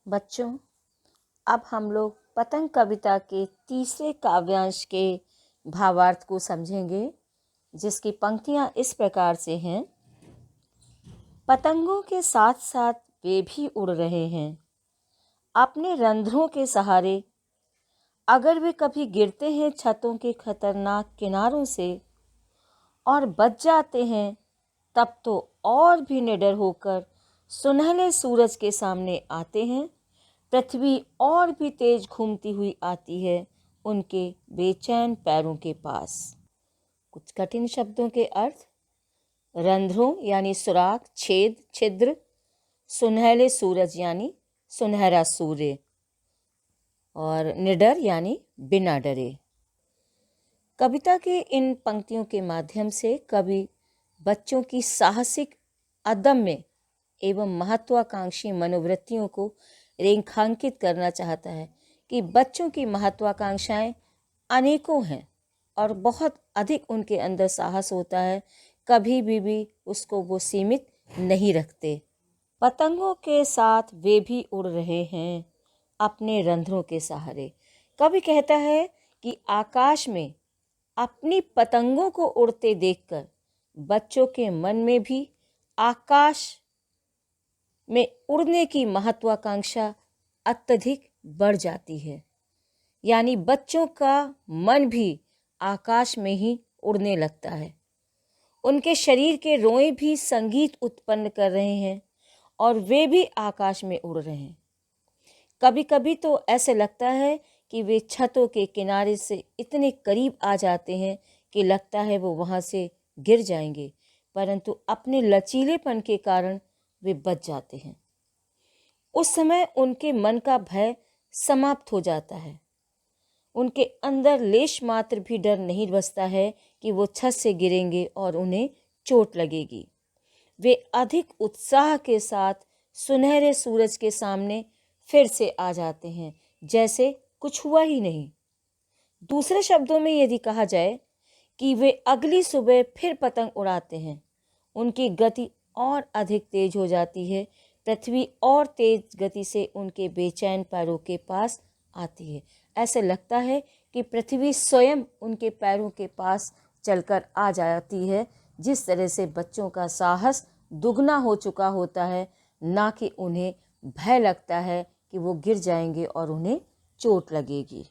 बच्चों, अब हम लोग पतंग कविता के तीसरे काव्यांश के भावार्थ को समझेंगे, जिसकी पंक्तियां इस प्रकार से हैं। पतंगों के साथ साथ वे भी उड़ रहे हैं अपने रंध्रों के सहारे। अगर वे कभी गिरते हैं छतों के खतरनाक किनारों से और बच जाते हैं, तब तो और भी निडर होकर सुनहले सूरज के सामने आते हैं। पृथ्वी और भी तेज घूमती हुई आती है उनके बेचैन पैरों के पास। कुछ कठिन शब्दों के अर्थ। रंध्रों यानी सुराख, छेद, छिद्र। सुनहले सूरज यानी सुनहरा सूर्य। और निडर यानी बिना डरे। कविता के इन पंक्तियों के माध्यम से कवि बच्चों की साहसिक, अदम्य एवं महत्वाकांक्षी मनोवृत्तियों को रेखांकित करना चाहता है कि बच्चों की महत्वाकांक्षाएं अनेकों हैं और बहुत अधिक उनके अंदर साहस होता है। कभी भी उसको वो सीमित नहीं रखते। पतंगों के साथ वे भी उड़ रहे हैं अपने रंध्रों के सहारे। कवि कहता है कि आकाश में अपनी पतंगों को उड़ते देखकर बच्चों के मन में भी आकाश में उड़ने की महत्वाकांक्षा अत्यधिक बढ़ जाती है। यानी बच्चों का मन भी आकाश में ही उड़ने लगता है। उनके शरीर के रोए भी संगीत उत्पन्न कर रहे हैं और वे भी आकाश में उड़ रहे हैं। कभी कभी तो ऐसे लगता है कि वे छतों के किनारे से इतने करीब आ जाते हैं कि लगता है वो वहाँ से गिर जाएंगे, परंतु अपने लचीलेपन के कारण वे बच जाते हैं। उस समय उनके मन का भय समाप्त हो जाता है। उनके अंदर लेश मात्र भी डर नहीं बसता है कि वो छत से गिरेंगे और उन्हें चोट लगेगी। वे अधिक उत्साह के साथ सुनहरे सूरज के सामने फिर से आ जाते हैं, जैसे कुछ हुआ ही नहीं। दूसरे शब्दों में यदि कहा जाए कि वे अगली सुबह फिर पतंग उड़ाते हैं। उनकी गति और अधिक तेज हो जाती है। पृथ्वी और तेज गति से उनके बेचैन पैरों के पास आती है। ऐसे लगता है कि पृथ्वी स्वयं उनके पैरों के पास चलकर आ जाती है। जिस तरह से बच्चों का साहस दुगना हो चुका होता है, ना कि उन्हें भय लगता है कि वो गिर जाएंगे और उन्हें चोट लगेगी।